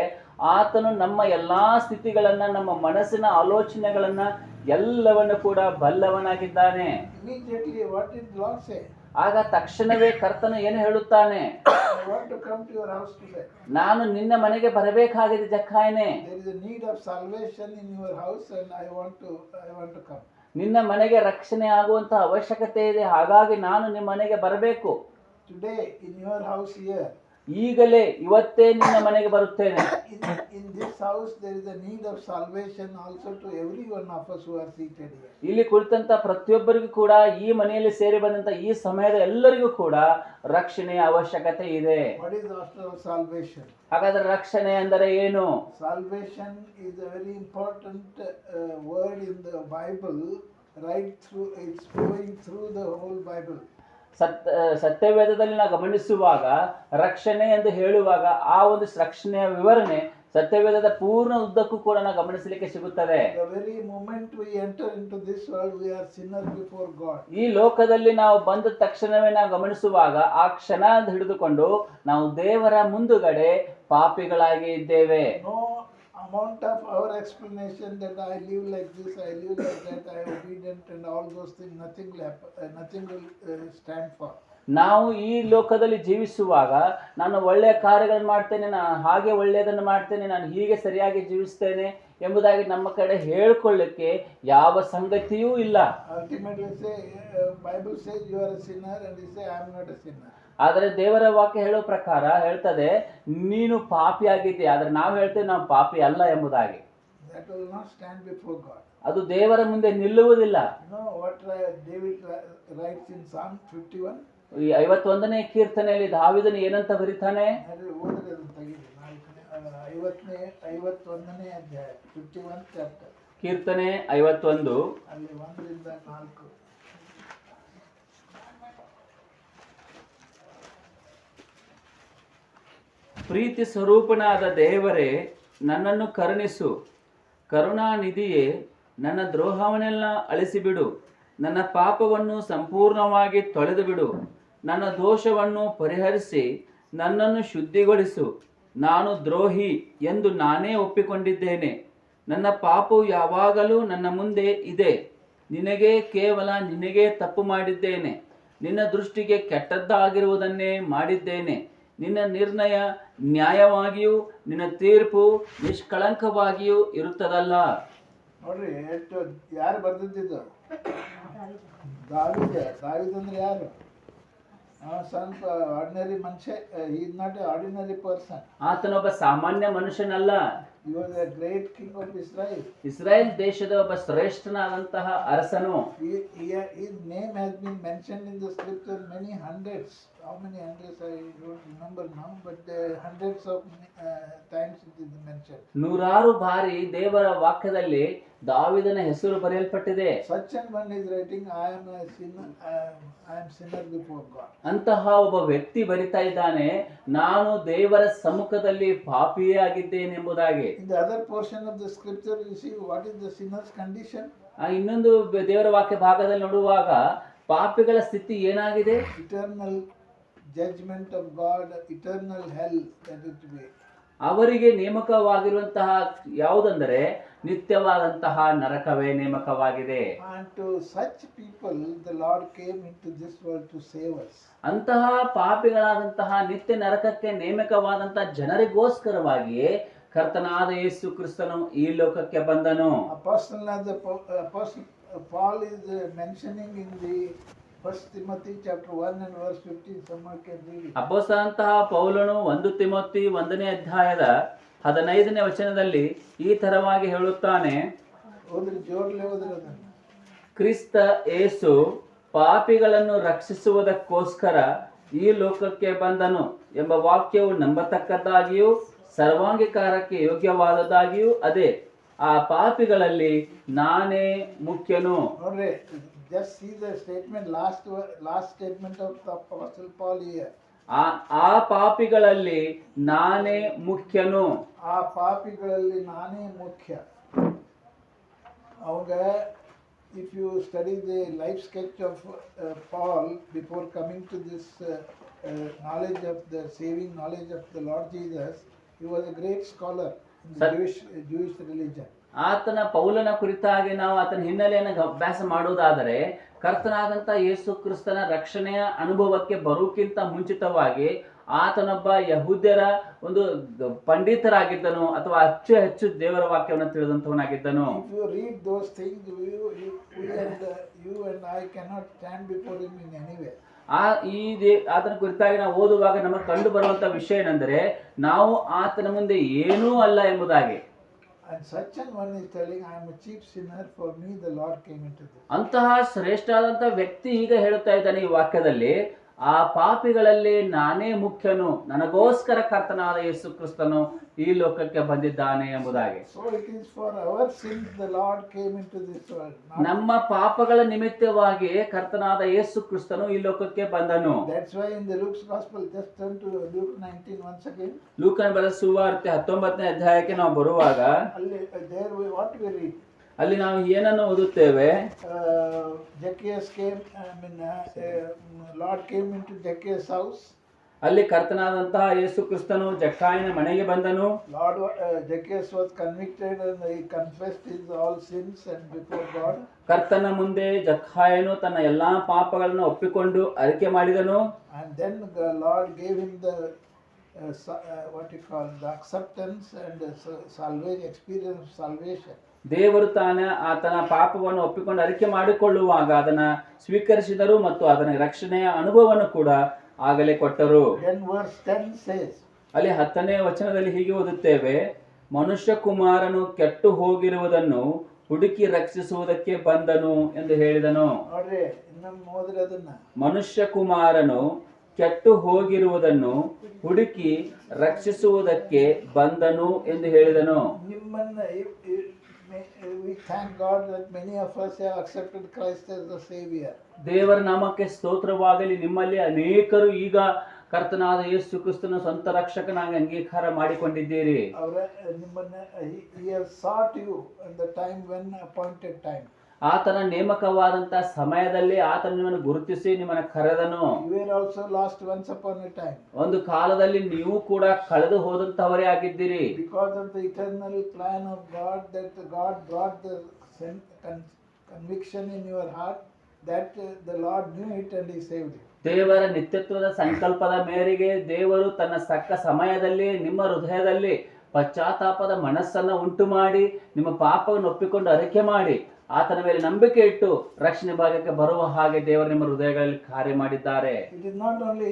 ಆತನು ನಮ್ಮ ಎಲ್ಲಾ ಸ್ಥಿತಿಗಳನ್ನ, ನಮ್ಮ ಮನಸ್ಸಿನ ಆಲೋಚನೆಗಳನ್ನ ಎಲ್ಲವನ್ನು ಕೂಡ ಬಲ್ಲವನಾಗಿದ್ದಾನೆ. Immediately what did Lord say? ಆಗ ತಕ್ಷಣವೇ ಕರ್ತನು ಏನು ಹೇಳುತ್ತಾನೆ? I want to come to your house today. ನಾನು ನಿನ್ನ ಮನೆಗೆ ಬರಬೇಕಾಗಿದೆ ಜಕ್ಕಾಯನೇ. There is a need of salvation in your house, and I want to come. ನಿನ್ನ ಮನೆಗೆ ರಕ್ಷಣೆ ಆಗುವಂತ ಅವಶ್ಯಕತೆ ಇದೆ, ಹಾಗಾಗಿ ನಾನು ನಿಮ್ಮ ಮನೆಗೆ ಬರಬೇಕು. Today in your house here, ಈಗಲೇ ಇವತ್ತೇ ನಿನ್ನ ಮನೆಗೆ ಬರುತ್ತೇನೆ. in this house there is a need of salvation also to every one of us who are seated here. ಇಲ್ಲಿ ಕುಳಿತಂತ ಪ್ರತಿಯೊಬ್ಬರಿಗೂ ಕೂಡ, ಈ ಮನೆಯಲ್ಲಿ ಸೇರಿ ಬಂದಂತ ಈ ಸಮಯದ ಎಲ್ಲರಿಗೂ ಕೂಡ ರಕ್ಷಣೆಯ ಅವಶ್ಯಕತೆ ಇದೆ. What is after all salvation? ಹಾಗಾದ್ರೆ ರಕ್ಷಣೆ ಅಂದರೆ ಏನು? Salvation is a very important word in the Bible. Right through, it's flowing through the whole Bible. ಸತ್ಯವೇದದಲ್ಲಿ ನಾವು ಗಮನಿಸುವಾಗ ರಕ್ಷಣೆ ಎಂದು ಹೇಳುವಾಗ ಆ ಒಂದು ರಕ್ಷಣೆಯ ವಿವರಣೆ ಸತ್ಯವೇದದ ಪೂರ್ಣ ಉದ್ದಕ್ಕೂ ಕೂಡ ನಾವು ಗಮನಿಸಲಿಕ್ಕೆ ಸಿಗುತ್ತದೆ. The very moment we enter into this world, we are sinners before God. ಈ ಲೋಕದಲ್ಲಿ ನಾವು ಬಂದ ತಕ್ಷಣವೇ ನಾವು ಗಮನಿಸುವಾಗ ಆ ಕ್ಷಣ ಹಿಡಿದುಕೊಂಡು ನಾವು ದೇವರ ಮುಂದುಗಡೆ ಪಾಪಿಗಳಾಗಿ ಇದ್ದೇವೆ. No amount of our explanation that I live like this, I live like that, I am obedient and all those things, nothing will stand for. ನಾವು ಈ ಲೋಕದಲ್ಲಿ ಜೀವಿಸುವಾಗ ನಾನು ಒಳ್ಳೆಯ ಕಾರ್ಯಗಳನ್ನು ಮಾಡ್ತೇನೆ, ನಾನು ಹಾಗೆ ಒಳ್ಳೆಯದನ್ನು ಮಾಡ್ತೇನೆ, ನಾನು ಹೀಗೆ ಸರಿಯಾಗಿ ಜೀವಿಸ್ತೇನೆ ಎಂಬುದಾಗಿ ನಮ್ಮ ಕಡೆ ಹೇಳ್ಕೊಳ್ಳಿಕ್ಕೆ ಯಾವ ಸಂಗತಿಯೂ ಇಲ್ಲ. Ultimately say, Bible says you are a sinner, and you say I am not a sinner. ಆದರೆ ದೇವರ ವಾಕ್ಯ ಹೇಳೋ ಪ್ರಕಾರ ಹೇಳ್ತದೆ ನೀನು ಪಾಪಿ ಆಗಿದ್ದೆ, ಆದ್ರೆ ನಾವು ಹೇಳ್ತೇವೆ ನಾವು ಪಾಪಿ ಅಲ್ಲ ಎಂಬುದಾಗಿ. That will not stand before God. ಅದು ದೇವರ ಮುಂದೆ ನಿಲ್ಲುವುದಿಲ್ಲ. You know what David writes in Psalm 51? ಈ 51ನೇ ಕೀರ್ತನೆಯಲ್ಲಿ ದಾವೀದನು ಏನಂತ ಬರೀತಾನೆ? ಅದು ಓದಿದ್ರೆ ಅದನ್ನು ತೆಗೀರಿ. 51ನೇ ಅಧ್ಯಾಯ, 51 ಚಾಪ್ಟರ್, ಕೀರ್ತನೆ 51 ಅಲ್ಲಿ 1ರಿಂದ 4. ಪ್ರೀತಿ ಸ್ವರೂಪನಾದ ದೇವರೇ, ನನ್ನನ್ನು ಕರುಣಿಸು. ಕರುಣಾನಿಧಿಯೇ, ನನ್ನ ದ್ರೋಹವನ್ನೆಲ್ಲ ಅಳಿಸಿಬಿಡು. ನನ್ನ ಪಾಪವನ್ನು ಸಂಪೂರ್ಣವಾಗಿ ತೊಳೆದು ಬಿಡು. ನನ್ನ ದೋಷವನ್ನು ಪರಿಹರಿಸಿ ನನ್ನನ್ನು ಶುದ್ಧಿಗೊಳಿಸು. ನಾನು ದ್ರೋಹಿ ಎಂದು ನಾನೇ ಒಪ್ಪಿಕೊಂಡಿದ್ದೇನೆ. ನನ್ನ ಪಾಪವು ಯಾವಾಗಲೂ ನನ್ನ ಮುಂದೆ ಇದೆ. ನಿನಗೆ ತಪ್ಪು ಮಾಡಿದ್ದೇನೆ. ನಿನ್ನ ದೃಷ್ಟಿಗೆ ಕೆಟ್ಟದ್ದಾಗಿರುವುದನ್ನೇ ಮಾಡಿದ್ದೇನೆ. ನಿನ್ನ ನಿರ್ಣಯ ನ್ಯಾಯವಾಗಿಯೂ ನಿನ್ನ ತೀರ್ಪು ನಿಷ್ಕಳಂಕವಾಗಿಯೂ ಇರುತ್ತದಲ್ಲ. ನೋಡ್ರಿ, ಎಷ್ಟು ಯಾರು ಬರ್ದಿದ್ದು? ದಾವೀದ ಅಂದ್ರೆ ಯಾರು? ಸ್ವಲ್ಪ ಆರ್ಡಿನರಿ ಮನುಷ್ಯ. Is not a ordinary person. ಆತನೊಬ್ಬ ಸಾಮಾನ್ಯ ಮನುಷ್ಯನಲ್ಲ. He was a great king of Israel. Israel ದೇಶದ ಒಬ್ಬ ಶ್ರೇಷ್ಠನಾದಂತಹ ಅರಸನು. His name has been mentioned in the scripture many hundreds. How many hundreds I don't remember now, but hundreds of times it is mentioned. ನೂರಾರು ಬಾರಿ ದೇವರ ವಾಕ್ಯದಲ್ಲಿ ದಾವೀದನ ಹೆಸರು ಬರೆಯಲ್ಪಟ್ಟಿದೆ. Such an one is writing, I am sinner before God. ಅಂತಹ ಒಬ್ಬ ವ್ಯಕ್ತಿ ಬರಿತಾ ಇದ್ದಾನೆ, ನಾನು ದೇವರ ಸಮ್ಮುಖದಲ್ಲಿ ಪಾಪಿಯೇ ಆಗಿದ್ದೇನೆ ಎಂಬುದಾಗಿ. In the other portion of the scripture, you see what is the sinner's condition. ಇನ್ನೊಂದು ದೇವರ ವಾಕ್ಯ ಭಾಗದಲ್ಲಿ ನೋಡುವಾಗ ಪಾಪಿಗಳ ಸ್ಥಿತಿ ಏನಾಗಿದೆ? Eternal judgment of God, eternal hell, that is to be. ಅವರಿಗೆ ನೇಮಕವಾಗಿರುವಂತಹ ಯಾವುದಂದರೆ ನಿತ್ಯವಾದಂತಹ ನರಕವೇ ನೇಮಕವಾಗಿದೆ. And to such people the Lord came into this world to save us. ಅಂತಹ ಪಾಪಿಗಳಾದಂತಹ ನಿತ್ಯ ನರಕಕ್ಕೆ ನೇಮಕವಾದಂತಹ ಜನರಿಗೋಸ್ಕರವಾಗಿಯೇ ಕರ್ತನಾದ ಯೇಸು ಕ್ರಿಸ್ತನು ಈ ಲೋಕಕ್ಕೆ ಬಂದನು. Apostle Paul is mentioning in the 1 Timothy chapter 1 and verse 15. Someone can read it. ಅಪೊಸ್ತಲನಾದಂತಹ ಪೌಲನು 1 ತಿಮೋಥಿ 1ನೇ ಅಧ್ಯಾಯದ 15ನೇ ವಚನದಲ್ಲಿ ಈ ತರವಾಗಿ ಹೇಳುತ್ತಾನೆ, ಓದ್ರಿ, ಜೋರ್ಲೆ ಓದ್ರಿ ಅದನ್ನು. ಕ್ರಿಸ್ತ ಯೇಸು ಪಾಪಿಗಳನ್ನು ರಕ್ಷಿಸುವುದಕ್ಕೋಸ್ಕರ ಈ ಲೋಕಕ್ಕೆ ಬಂದನು ಎಂಬ ವಾಕ್ಯವು ನಂಬತಕ್ಕದ್ದಾಗಿಯೂ ಸರ್ವಾಂಗೀಕಾರಕ್ಕೆ ಯೋಗ್ಯವಾದದ್ದಾಗಿಯೂ ಅದೇ. ಆ ಪಾಪಿಗಳಲ್ಲಿ ನಾನೇ ಮುಖ್ಯನು. ನೋಡ್ರಿ, just see the statement, last statement of the Apostle Paul here. ಆ ಪಾಪಿಗಳಲ್ಲಿ ನಾನೇ ಮುಖ್ಯನು. ಆ ಪಾಪಿಗಳಲ್ಲಿ ನಾನೇ ಮುಖ್ಯ. ಅವಾಗ if you study the life sketch of Paul before coming to this knowledge of the saving knowledge of the Lord Jesus, he was a great scholar in the Jewish religion. ಆತನ ಪೌಲನ ಕುರಿತಾಗಿ ನಾವು ಆತನ ಹಿನ್ನೆಲೆಯನ್ನು ಅಭ್ಯಾಸ ಮಾಡುವುದಾದರೆ ಕರ್ತನಾದಂತ ಯೇಸು ಕ್ರಿಸ್ತನ ರಕ್ಷಣೆಯ ಅನುಭವಕ್ಕೆ ಬರುವುದಕ್ಕಿಂತ ಮುಂಚಿತವಾಗಿ ಆತನೊಬ್ಬ ಯಹೂದ್ಯರ ಒಂದು ಪಂಡಿತರಾಗಿದ್ದನು ಅಥವಾ ಹೆಚ್ಚು ದೇವರ ವಾಕ್ಯವನ್ನು ತಿಳಿದಂತವನಾಗಿದ್ದನು. If you read those things, you and I cannot stand before him in any way. ಆತನ ಕುರಿತಾಗಿ ನಾವು ಓದುವಾಗ ನಮಗೆ ಕಂಡು ಬರುವಂತ ವಿಷಯ ಏನೆಂದರೆ ನಾವು ಆತನ ಮುಂದೆ ಏನೂ ಅಲ್ಲ ಎಂಬುದಾಗಿ. And such an one is telling, I am a chief sinner, for me the Lord came into this. ಅಂತಹ ಶ್ರೇಷ್ಠವಾದಂತ ವ್ಯಕ್ತಿ ಈಗ ಹೇಳುತ್ತಾ ಇದ್ದಾನೆ ಈ ವಾಕ್ಯದಲ್ಲಿ, ಆ ಪಾಪಿಗಳಲ್ಲಿ ನಾನೇ ಮುಖ್ಯನು, ನನಗೋಸ್ಕರ ಕರ್ತನಾದ ಯೇಸು ಕ್ರಿಸ್ತನು ಈ ಲೋಕಕ್ಕೆ ಬಂದಿದ್ದಾನೆ ಎಂಬುದಾಗಿ. So it is for our sins the Lord came into this world. ನಮ್ಮ ಪಾಪಗಳ ನಿಮಿತ್ತವಾಗಿ ಕರ್ತನಾದ ಯೇಸು ಕ್ರಿಸ್ತನು ಈ ಲೋಕಕ್ಕೆ ಬಂದನು. That's why in the Luke's Gospel, just turn to Luke 19 once again. ಲೂಕನ ಬರೆದ ಸುವಾರ್ತೆ 19ನೇ ಅಧ್ಯಾಯಕ್ಕೆ ನಾವು ಬರುವಾಗ There what we read. ಅಲ್ಲಿ ನಾವು ಏನನ್ನು ಓದುತ್ತೇವೆ? Zacchaeus came, Lord came into Zacchaeus' house. ಅಲ್ಲಿ ಕರ್ತನಾದಂತಹ ಯೇಸು ಕ್ರಿಸ್ತನು ಜಕ್ಕಾಯನ ಮನೆಗೆ ಬಂದನು. Lord, Zacchaeus was convicted and he confessed his all sins and before God. ಕರ್ತನ ಮುಂದೆ ಜಕ್ಕಾಯನು ತನ್ನ ಎಲ್ಲಾ ಪಾಪಗಳನ್ನು ಒಪ್ಪಿಕೊಂಡು ಅರಿಕೆ ಮಾಡಿದನು. And then the Lord gave him the the acceptance and the salvation, experience of salvation. ದೇವರು ಆತನ ಪಾಪವನ್ನು ಒಪ್ಪಿಕೊಂಡು ಅರಿಕೆ ಮಾಡಿಕೊಳ್ಳುವಾಗ ಅದನ್ನ ಸ್ವೀಕರಿಸಿದರು ಮತ್ತು ಅದನ್ನ ರಕ್ಷಣೆಯ ಅನುಭವವನ್ನು ಕೂಡ ಆಗಲೇ ಕೊಟ್ಟರು. Then verse 10 says, ಅಲ್ಲಿ 10ನೇ ವಚನದಲ್ಲಿ ಹೀಗೆ ಓದುತ್ತೇವೆ, ಮನುಷ್ಯ ಕುಮಾರನು ಕೆಟ್ಟು ಹೋಗಿರುವುದನ್ನು ಹುಡುಕಿ ರಕ್ಷಿಸುವುದಕ್ಕೆ ಬಂದನು ಎಂದು ಹೇಳಿದನು. ನೋಡ್ರಿ, ಇನ್ನೊಮ್ಮೆ ಓದ್ರಿ ಅದನ್ನ. ಮನುಷ್ಯ ಕುಮಾರನು ಕೆಟ್ಟು ಹೋಗಿರುವುದನ್ನು ಹುಡುಕಿ ರಕ್ಷಿಸುವುದಕ್ಕೆ ಬಂದನು ಎಂದು ಹೇಳಿದನು. ನಿಮ್ಮನ್ನ we thank God that many of us have accepted Christ as the Savior. ದೇವರ ನಾಮಕ್ಕೆ ಸ್ತೋತ್ರವಾಗಲಿ. ನಿಮ್ಮಲ್ಲಿ ಅನೇಕರು ಈಗ ಕರ್ತನಾದ ಯೇಸು ಕ್ರಿಸ್ತನ ಸ್ವಂತ ರಕ್ಷಕನಾಗಿ ಅಂಗೀಕಾರ ಮಾಡಿಕೊಂಡಿದ್ದೀರಿ. He has sought you in the time when appointed time. ಆತನ ನೇಮಕವಾದಂತ ಸಮಯದಲ್ಲಿ ಆತನ ನಿಮ್ಮನ್ನು ಗುರುತಿಸಿ ನಿಮ್ಮನ್ನು ಕರೆದನು. You were also lost once upon a time. ಒಂದು ಕಾಲದಲ್ಲಿ ನೀವು ಕೂಡ ಕಳೆದು ಹೋದಂತವರೇ ಆಗಿದ್ದೀರಿ. Because of the eternal plan of God, that God brought the conviction in your heart, that the Lord knew it and He saved you. ದೇವರ ನಿತ್ಯತ್ವದ ಸಂಕಲ್ಪದ ಮೇರೆಗೆ ದೇವರು ತನ್ನ ಸಕ್ಕ ಸಮಯದಲ್ಲಿ ನಿಮ್ಮ ಹೃದಯದಲ್ಲಿ ಪಶ್ಚಾತ್ತಾಪದ ಮನಸ್ಸನ್ನ ಉಂಟು ಮಾಡಿ ನಿಮ್ಮ ಪಾಪವನ್ನು ಒಪ್ಪಿಕೊಂಡು ಅರಿಕೆ ಮಾಡಿ ಆತನ ಮೇಲೆ ನಂಬಿಕೆ ಇಟ್ಟು ರಕ್ಷಣೆ ಭಾಗಕ್ಕೆ ಬರುವ ಹಾಗೆ ದೇವರು ನಿಮ್ಮ ಹೃದಯಗಳಲ್ಲಿ ಕಾರ್ಯ ಮಾಡಿದ್ದಾರೆ. It is not only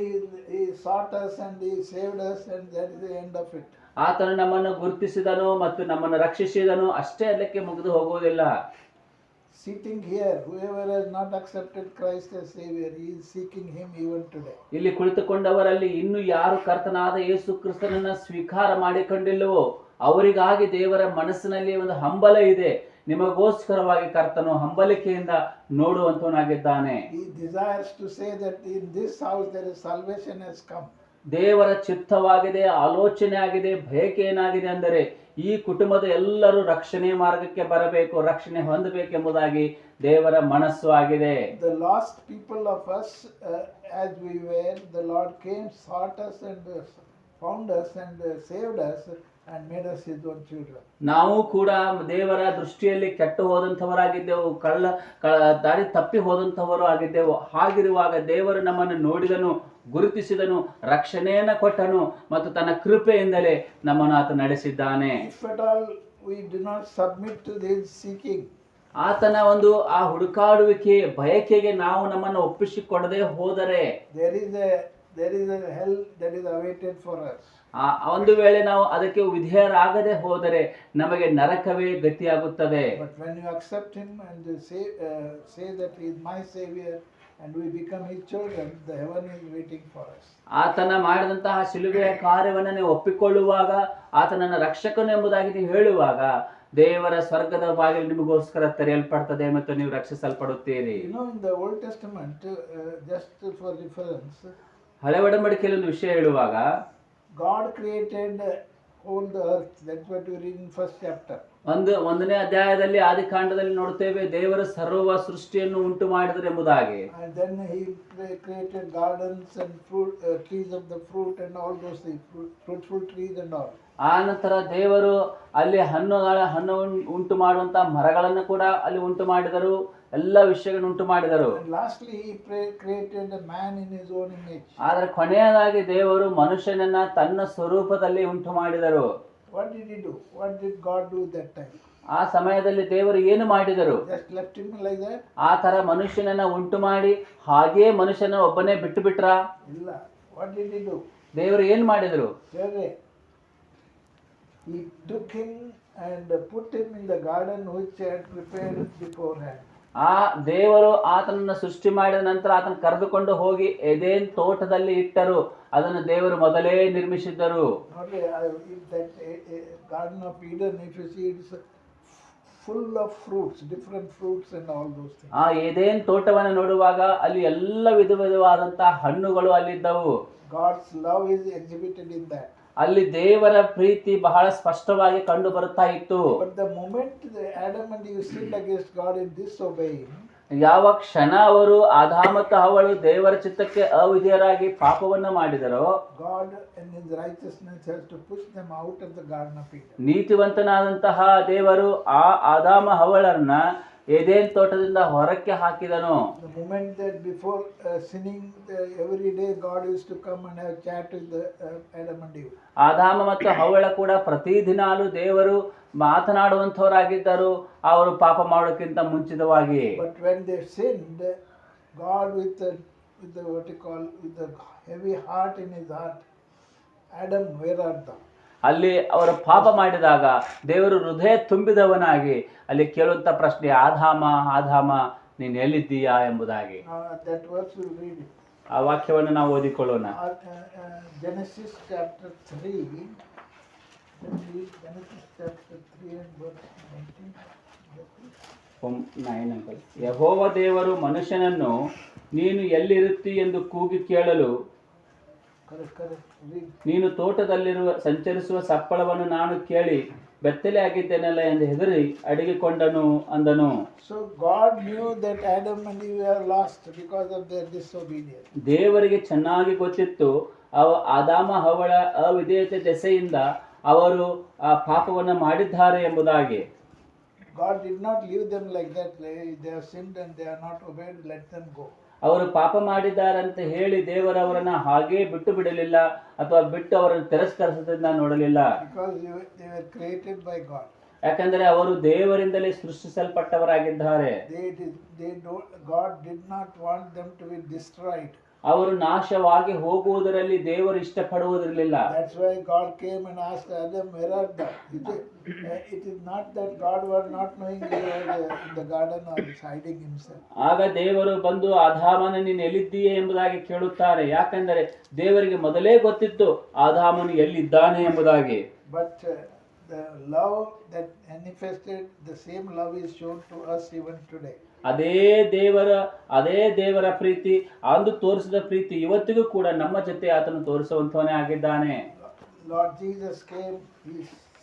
He sought us and He saved us and that is the end of it. ಆತನು ನಮ್ಮನ್ನು ಗುರುತಿಸಿದನು ಮತ್ತು ನಮ್ಮನ್ನು ರಕ್ಷಿಸಿದನು, ಅಷ್ಟೇ ಅದಕ್ಕೆ ಮುಗಿದು ಹೋಗುವುದಿಲ್ಲ. Sitting here, whoever has not accepted Christ as Savior, he is seeking Him even today. ಇಲ್ಲಿ ಕುಳಿತುಕೊಂಡವರಲ್ಲಿ ಇನ್ನು ಯಾರು ಕರ್ತನಾದ ಯೇಸು ಕ್ರಿಸ್ತನನ್ನ ಸ್ವೀಕಾರ ಮಾಡಿಕೊಂಡಿಲ್ಲವೋ ಅವರಿಗಾಗಿ ದೇವರ ಮನಸ್ಸಿನಲ್ಲಿ ಒಂದು ಹಂಬಲ ಇದೆ. ನಿಮಗೋಸ್ಕರವಾಗಿ ಕರ್ತನು ಹಂಬಲಿಕೆಯಿಂದ ನೋಡುವಂತವನಾಗಿದ್ದಾನೆ. He desires to say that in this house there is salvation has come. ದೇವರ ಚಿತ್ತವಾಗಿದೆ, ಆಲೋಚನೆ ಆಗಿದೆ, ಬಯಕೆ ಏನಾಗಿದೆ ಅಂದರೆ ಈ ಕುಟುಂಬದ ಎಲ್ಲರೂ ರಕ್ಷಣೆ ಮಾರ್ಗಕ್ಕೆ ಬರಬೇಕು, ರಕ್ಷಣೆ ಹೊಂದಬೇಕೆಂಬುದಾಗಿ ದೇವರ ಮನಸ್ಸು ಆಗಿದೆ. The lost people of us, as we were, the Lord came, sought us and found us and saved us and made us His own children. ನಾವು ಕೂಡ ದೇವರ ದೃಷ್ಟಿಯಲ್ಲಿ ಕೆಟ್ಟು ಹೋದಂಥವರಾಗಿದ್ದೆವು, ದಾರಿ ತಪ್ಪಿ ಹೋದಂಥವರು ಆಗಿದ್ದೆವು. ಹಾಗಿರುವಾಗ ದೇವರು ನಮ್ಮನ್ನು ನೋಡಿದನು, ಗುರುತಿಸಿದನು, ರಕ್ಷಣೆಯನ್ನ ಕೊಟ್ಟನು ಮತ್ತು ತನ್ನ ಕೃಪೆಯಿಂದಲೇ ನಮ್ಮನ್ನು ಆತ ನಡೆಸಿದ್ದಾನೆ. If at all we do not submit to this seeking, ಆತನ ಒಂದು ಆ ಹುಡುಕಾಡುವಿಕೆ ಬಯಕೆಗೆ ನಾವು ನಮ್ಮನ್ನು ಒಪ್ಪಿಸಿಕೊಡದೆ ಹೋದರೆ there is a hell that is awaited for us. ಒಂದು ವೇಳೆ ನಾವು ಅದಕ್ಕೆ ವಿಧೇಯರಾಗದೆ ಹೋದರೆ ನಮಗೆ ನರಕವೇ ಗತಿಯಾಗುತ್ತದೆ. But when you accept Him and say that He is my Savior and we become His children, the heaven is waiting for us. ಆತನ ಮಾಡಿದಂತಹ ಶಿಲುಬೆಯ ಕಾರ್ಯವನ್ನು ನೀವು ಒಪ್ಪಿಕೊಳ್ಳುವಾಗ, ಆತನನ್ನ ರಕ್ಷಕನು ಎಂಬುದಾಗಿ ನೀವು ಹೇಳುವಾಗ ದೇವರ ಸ್ವರ್ಗದ ಬಾಗಿಲು ನಿಮಗೋಸ್ಕರ ತೆರೆಯಲ್ಪಡ್ತದೆ ಮತ್ತು ನೀವು ರಕ್ಷಿಸಲ್ಪಡುತ್ತೀರಿ. You know, in the Old Testament, just for reference, ಹಳೆ ಒಡಂಬಡಿಕೆಯಲ್ಲಿ ಒಂದು ವಿಷಯ ಹೇಳುವಾಗ God created whole the earth. That's what we read in first chapter. ಒಂದನೇ ಅಧ್ಯಾಯದಲ್ಲಿ ಆದಿಕಾಂಡದಲ್ಲಿ ನೋಡುತ್ತೇವೆ ದೇವರು ಸರ್ವ ಸೃಷ್ಟಿಯನ್ನು ಉಂಟು ಮಾಡಿದರು ಎಂಬುದಾಗಿ. And then He created gardens and fruit, trees of the fruit and all those things, fruitful trees and all. ಆ ನಂತರ ದೇವರು ಅಲ್ಲಿ ಹಣ್ಣು ಉಂಟು ಮಾಡುವಂತಹ ಮರಗಳನ್ನು ಕೂಡ ಅಲ್ಲಿ ಉಂಟು ಮಾಡಿದರು. ಎಲ್ಲ ವಿಷಯಗಳನ್ನು ಉಂಟು ಮಾಡಿದರು. And lastly, he created a man in his own image. ಆದರೆ ಕೊನೆಯದಾಗಿ ದೇವರು ಮನುಷ್ಯನನ್ನ ತನ್ನ ಸ್ವರೂಪದಲ್ಲಿ ಉಂಟು ಮಾಡಿದರು. What did he do? What did God do that time? ಆ ಸಮಯದಲ್ಲಿ ದೇವರು ಏನು ಮಾಡಿದರು? Just left him like that? ಆ ತರ ಮನುಷ್ಯನನ್ನ ಉಂಟು ಮಾಡಿ ಹಾಗೇ ಮನುಷ್ಯನ ಒಬ್ಬನೇ ಬಿಟ್ಟು ಬಿಟ್ರ? ಇಲ್ಲ. What did he do? ದೇವರು ಏನ್ ಮಾಡಿದರು? He took him and put him in the garden which he had prepared beforehand. ಆ ದೇವರು ಆತನನ್ನ ಸೃಷ್ಟಿ ಮಾಡಿದ ನಂತರ ಆತನ ಕರೆದುಕೊಂಡು ಹೋಗಿ ಎದೇನ್ ತೋಟದಲ್ಲಿ ಇಟ್ಟರು. ಅದನ್ನು ದೇವರು ಮೊದಲೇ ನಿರ್ಮಿಸಿದ್ದರು. Not that Garden of Eden, if you see, it's full of fruits, different fruits and all those things. ಆ ಎದೇನ್ ತೋಟವನ್ನು ನೋಡುವಾಗ ಅಲ್ಲಿ ಎಲ್ಲ ವಿಧವಾದಂತಹ ಹಣ್ಣುಗಳು ಅಲ್ಲಿದ್ದವು. God's love is exhibited in that. ಅಲ್ಲಿ ದೇವರ ಪ್ರೀತಿ ಬಹಳ ಸ್ಪಷ್ಟವಾಗಿ ಕಂಡು ಬರುತ್ತಾ ಇತ್ತು. But the moment Adam and Eve sinned against God in disobeying, ಯಾವ ಕ್ಷಣ ಅವರು ಆದಾಮ ಮತ್ತು ಹವ್ವಳು ದೇವರ ಚಿತ್ತಕ್ಕೆ ಅವಿಧೇಯರಾಗಿ ಪಾಪವನ್ನ ಮಾಡಿದರೋ, God in his righteousness has to push them out of the Garden of Eden. ನೀತಿವಂತನಾದಂತಹ ದೇವರು ಆ ಆದಾಮ ಹವ್ವಳನ್ನ ಎದೇನ್ ತೋಟದಿಂದ ಹೊರಕ್ಕೆ ಹಾಕಿದನು. The moment that before sinning, every day God used to come and have chat with Adam and Eve. ಆದಾಮ ಮತ್ತು ಹವ್ವಳ ಕೂಡ ಪ್ರತಿದಿನಾಲು ದೇವರು ಮಾತನಾಡುವಂತವರಾಗಿದ್ದರು, ಅವರು ಪಾಪ ಮಾಡೋಕ್ಕಿಂತ ಮುಂಚಿತವಾಗಿ. But when they sinned, God with the what you call, with the heavy heart in his heart, Adam, where art thou? ಅಲ್ಲಿ ಅವರು ಪಾಪ ಮಾಡಿದಾಗ ದೇವರು ಹೃದಯ ತುಂಬಿದವನಾಗಿ ಅಲ್ಲಿ ಕೇಳುವಂತ ಪ್ರಶ್ನೆ, ಆದಾಮ ಆದಾಮ ನೀನು ಎಲ್ಲಿದ್ದೀಯಾ ಎಂಬುದಾಗಿ. That verse we'll read it. ಆ ವಾಕ್ಯವನ್ನು ನಾವು ಓದಿಕೊಳ್ಳೋಣ. Genesis chapter 3. Genesis chapter 3 and verse 19. ಯೆಹೋವ ದೇವರು ಮನುಷ್ಯನನ್ನು ನೀನು ಎಲ್ಲಿರುತ್ತಿ ಎಂದು ಕೂಗಿ ಕೇಳಲು, ನೀನು ತೋಟದಲ್ಲಿರುವ ಸಂಚರಿಸುವ ಸಪ್ಪಳವನ್ನು ನಾನು ಕೇಳಿ ಬೆತ್ತಲೆ ಆಗಿದ್ದೇನಲ್ಲ ಎಂದು ಹೆದರಿ ಅಡಗಿಕೊಂಡನು ಅಂದನು. So God knew that Adam and Eve were lost because of their disobedience. ದೇವರಿಗೆ ಚೆನ್ನಾಗಿ ಗೊತ್ತಿತ್ತು ಆದಾಮ ಹವ್ವಳ ಅವಿಧೇಯತೆ ದೆಸೆಯಿಂದ ಅವರು ಆ ಪಾಪವನ್ನು ಮಾಡಿದ್ದಾರೆ ಎಂಬುದಾಗಿ. God did not leave them like that. They have sinned and they are not obeyed. Let them go. ಅವರು ಪಾಪ ಮಾಡಿದ್ದಾರಂತ ಹೇಳಿ ದೇವರವರನ್ನ ಹಾಗೇ ಬಿಟ್ಟು ಬಿಡಲಿಲ್ಲ ಅಥವಾ ಬಿಟ್ಟು ಅವರನ್ನು ತಿರಸ್ಕರಿಸೋದನ್ನ ನೋಡಲಿಲ್ಲ. Because they were created by God. ಯಾಕಂದ್ರೆ ಅವರು ದೇವರಿಂದಲೇ ಸೃಷ್ಟಿಸಲ್ಪಟ್ಟವರಾಗಿದ್ದಾರೆ. God did not want them to be destroyed. ಅವರು ನಾಶವಾಗಿ ಹೋಗುವುದರಲ್ಲಿ ದೇವರು ಇಷ್ಟಪಡುವುದಿರಲಿಲ್ಲ. That's why God came and asked Adam, where art thou? It is not that God was not knowing he was in the garden or is hiding himself. ಆಗ ದೇವರು ಬಂದು ಆದಾಮನ ನೀನು ಎಲ್ಲಿದ್ದೀಯೆ ಎಂಬುದಾಗಿ ಕೇಳುತ್ತಾರೆ. ಯಾಕಂದರೆ ದೇವರಿಗೆ ಮೊದಲೇ ಗೊತ್ತಿತ್ತು ಆದಾಮನು ಎಲ್ಲಿದ್ದಾನೆ ಎಂಬುದಾಗಿ. But the love that manifested, the same love is shown to us even today. ಅದೇ ದೇವರ ಪ್ರೀತಿ, ಅಂದು ತೋರಿಸಿದ ಪ್ರೀತಿ ಇವತ್ತಿಗೂ ಕೂಡ ನಮ್ಮ ಜೊತೆ ಆತನು ತೋರಿಸುವಂತವನೇ ಆಗಿದ್ದಾನೆ. Lord Jesus came, he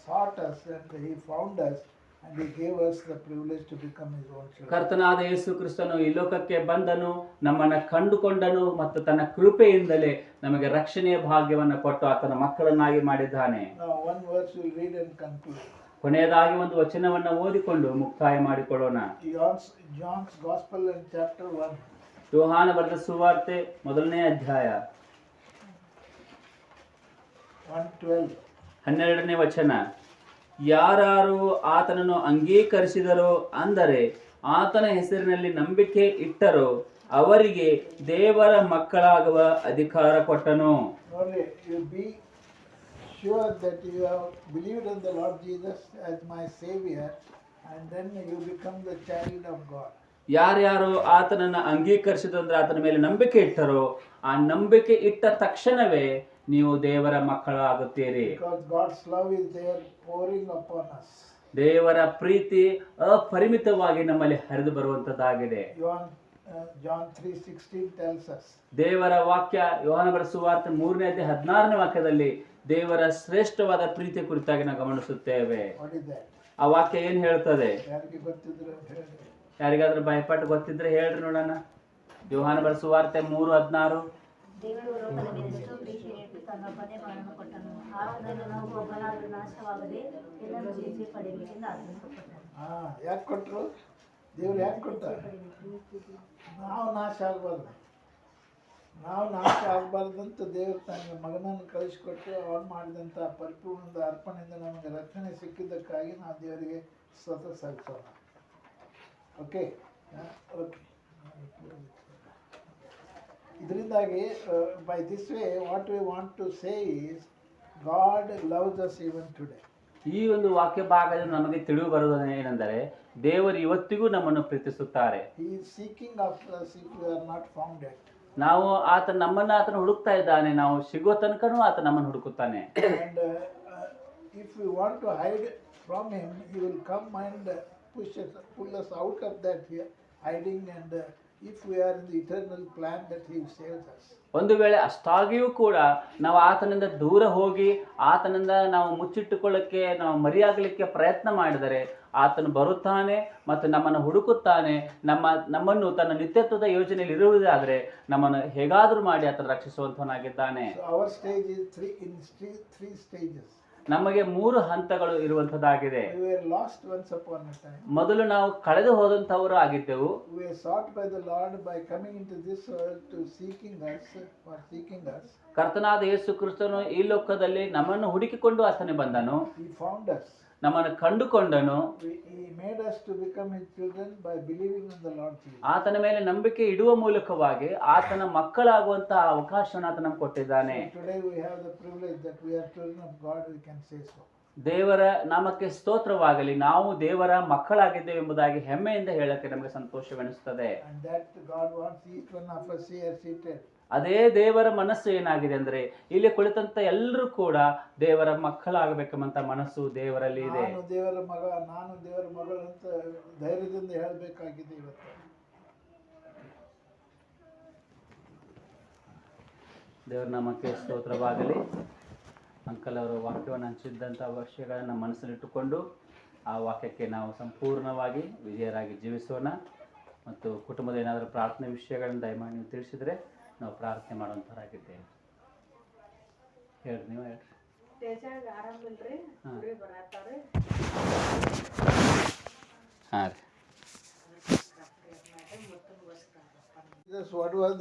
sought us and he found us and he gave us the privilege to become his own children. ಕರ್ತನಾದ ಯೇಸು ಕ್ರಿಸ್ತನು ಈ ಲೋಕಕ್ಕೆ ಬಂದನು, ನಮ್ಮನ್ನ ಕಂಡುಕೊಂಡನು ಮತ್ತು ತನ್ನ ಕೃಪೆಯಿಂದಲೇ ನಮಗೆ ರಕ್ಷಣೆಯ ಭಾಗ್ಯವನ್ನು ಕೊಟ್ಟು ಆತನ ಮಕ್ಕಳನ್ನಾಗಿ ಮಾಡಿದ್ದಾನೆ. Now one verse we'll read and conclude. ಕೊನೆಯದಾಗಿ ಒಂದು ವಚನವನ್ನ ಓದಿಕೊಂಡು ಮುಕ್ತಾಯ ಮಾಡಿಕೊಳ್ಳೋಣ. John's Gospel in chapter 1. ಯೋಹಾನ ಬರೆದ ಸುವಾರ್ತೆ 1ನೇ ಅಧ್ಯಾಯ 12ನೇ ವಚನ. ಯಾರು ಆತನನ್ನು ಅಂಗೀಕರಿಸಿದರೋ, ಅಂದರೆ ಆತನ ಹೆಸರಿನಲ್ಲಿ ನಂಬಿಕೆ ಇಟ್ಟರೋ ಅವರಿಗೆ ದೇವರ ಮಕ್ಕಳಾಗುವ ಅಧಿಕಾರ ಕೊಟ್ಟನು. Sure that you have believed in the Lord Jesus as my Savior, and then you become the child of God. ಯಾರ್ಯಾರು ಆತನನ್ನ ಅಂಗೀಕರಿಸಿದಂದ್ರೆ ಆತನ ಮೇಲೆ ನಂಬಿಕೆ ಇಟ್ಟರೋ, ಆ ನಂಬಿಕೆ ಇಟ್ಟ ತಕ್ಷಣವೇ ನೀವು ದೇವರ ಮಕ್ಕಳಾಗುತ್ತೀರಿ. Because God's love is there pouring upon us. ದೇವರ ಪ್ರೀತಿ ಅಪರಿಮಿತವಾಗಿ ನಮ್ಮಲ್ಲಿ ಹರಿದು ಬರುವಂತದ್ದಾಗಿದೆ. John 3:16 tells us. ದೇವರ ವಾಕ್ಯ ಯೋಹಾನ ಬರೆದ ಸುವಾರ್ತೆ 3ನೇ ಅಧ್ಯಾಯ 16ನೇ ವಾಕ್ಯದಲ್ಲಿ ದೇವರ ಶ್ರೇಷ್ಠವಾದ ಪ್ರೀತಿ ಕುರಿತಾಗಿ ನಾವು ಗಮನಿಸುತ್ತೇವೆ. ಆ ವಾಕ್ಯ ಏನ್ ಹೇಳ್ತದೆ? ಯಾರಿಗಾದ್ರೂ ಭಯಪಟ್ಟು ಗೊತ್ತಿದ್ರೆ ಹೇಳ್ರಿ ನೋಡೋಣ. ಯೋಹಾನ ಬರೆದ ಸುವಾರ್ತೆ 3:16. ಯಾಕೆ ಕೊಟ್ರು? ದೇವ್ರು ಯಾಕೆ ಕೊಡ್ತಾರೆ? ನಾವು ನಾಶ ಆಗಬಾರ್ದು, ನಾವು ನಾಶ ಆಗಬಾರ್ದಂತ ದೇವರು ತನ್ನ ಮಗನನ್ನು ಕಳಿಸ್ಕೊಟ್ಟು ಅವನು ಮಾಡಿದಂಥ ಪರಿಪೂರ್ಣದ ಅರ್ಪಣೆಯಿಂದ ನಮಗೆ ರಕ್ಷಣೆ ಸಿಕ್ಕಿದ್ದಕ್ಕಾಗಿ ನಾವು ದೇವರಿಗೆ ಸ್ವತಃ ಸಲ್ಲಿಸೋಣ. Okay okay. ಇದರಿಂದಾಗಿ by this way what we want to say is God loves us even today. ಈ ಒಂದು ವಾಕ್ಯ ಭಾಗದಿಂದ ನಮಗೆ ತಿಳಿದು ಬರುವುದು ಏನೆಂದರೆ ದೇವರು ಇವತ್ತಿಗೂ ನಮ್ಮನ್ನು ಪ್ರೀತಿಸುತ್ತಾರೆ. He is seeking after us if we are not found yet. ನಾವು ನಮ್ಮನ್ನು ಹುಡುಕ್ತಾ ಇದ್ದಾನೆ, ನಾವು ಸಿಗುವ ತನಕನೂ ಆತ ನಮ್ಮನ್ನು ಹುಡುಕುತ್ತಾನೆ. And if we want to hide from him, he will come and pull us out of that hiding, and if we are in the eternal plan that he saves us. ಒಂದು ವೇಳೆ ಅಷ್ಟಾಗಿಯೂ ಕೂಡ ನಾವು ಆತನಿಂದ ದೂರ ಹೋಗಿ ಆತನಿಂದ ನಾವು ಮುಚ್ಚಿಟ್ಟುಕೊಳ್ಳಕ್ಕೆ ನಾವು ಮರೆಯಾಗಲಿಕ್ಕೆ ಪ್ರಯತ್ನ ಮಾಡಿದರೆ ಆತನು ಬರುತ್ತಾನೆ ಮತ್ತು ನಮ್ಮನ್ನು ಹುಡುಕುತ್ತಾನೆ. ನಮ್ಮನ್ನು ತನ್ನ ನಿತ್ಯತ್ವದ ಯೋಜನೆಯಲ್ಲಿ ಇರುವುದಾದರೆ ನಮ್ಮನ್ನು ಹೇಗಾದರೂ ಮಾಡಿ ಆತನು ರಕ್ಷಿಸುವಂತವನಾಗಿದ್ದಾನೆ. So our stage is three stages. ನಮಗೆ 3 ಹಂತಗಳು ಇರುವಂತದ್ದಾಗಿದೆ. We were lost once upon a time. ಮೊದಲು ನಾವು ಕಳೆದು ಹೋದಂತವರು ಆಗಿದ್ದೆವು. We were sought by the Lord by coming into this world to seeking us. ಕರ್ತನಾದ ಯೇಸು ಕ್ರಿಸ್ತನು ಈ ಲೋಕದಲ್ಲಿ ನಮ್ಮನ್ನು ಹುಡುಕಿಕೊಂಡು ಆತನೇ ಬಂದನು. He found us. ನಮ್ಮನ್ನು ಕಂಡುಕೊಂಡನು. He made us to become his children by believing in the Lord Jesus. ಆತನ ಮೇಲೆ ನಂಬಿಕೆ ಇಡುವ ಮೂಲಕವಾಗಿ ಆತನ ಮಕ್ಕಳಾಗುವಂತಹ ಅವಕಾಶವನ್ನು ಆತ ನಮಗೆ ಕೊಟ್ಟಿದ್ದಾನೆ. So today we have the privilege that we are children of God, we can say so. ದೇವರ ನಾಮಕ್ಕೆ ಸ್ತೋತ್ರವಾಗಲಿ, ನಾವು ದೇವರ ಮಕ್ಕಳಾಗಿದ್ದೇವೆ ಎಂಬುದಾಗಿ ಹೆಮ್ಮೆಯಿಂದ ಹೇಳಕ್ಕೆ ನಮಗೆ ಸಂತೋಷವೆನಿಸುತ್ತದೆ. And that God wants each one of us here seated. ಅದೇ ದೇವರ ಮನಸ್ಸು ಏನಾಗಿದೆ ಅಂದ್ರೆ ಇಲ್ಲಿ ಕುಳಿತಂತ ಎಲ್ಲರೂ ಕೂಡ ದೇವರ ಮಕ್ಕಳಾಗಬೇಕೆಂಬಂತ ಮನಸ್ಸು ದೇವರಲ್ಲಿ ಇದೆ. ನಾನು ದೇವರ ಮಗ, ನಾನು ದೇವರ ಮಗಳು ಅಂತ ಧೈರ್ಯದಿಂದ ಹೇಳಬೇಕಾಗಿದೆ ಇವತ್ತು. ದೇವರ ನಾಮಕ್ಕೆ ಸ್ತೋತ್ರವಾಗಲಿ. ಅಂಕಲ್ ಅವರು ವಾಕ್ಯವನ್ನು ಹಂಚಿದ್ದಂಥ ವಿಷಯಗಳನ್ನು ಮನಸ್ಸಲ್ಲಿಟ್ಟುಕೊಂಡು ಆ ವಾಕ್ಯಕ್ಕೆ ನಾವು ಸಂಪೂರ್ಣವಾಗಿ ವಿಜಯರಾಗಿ ಜೀವಿಸೋಣ. ಮತ್ತು ಕುಟುಂಬದ ಏನಾದರೂ ಪ್ರಾರ್ಥನೆ ವಿಷಯಗಳನ್ನು ದಯಮಾಡಿ ನೀವು ತಿಳಿಸಿದರೆ ನಾವು ಪ್ರಾರ್ಥನೆ ಮಾಡುವಂಥವರಾಗಿದ್ದೇವೆ. ಹೇಳ್ರಿ, ನೀವು ಹೇಳ್ರಿ. ಹಾಂ ರೀ. What was the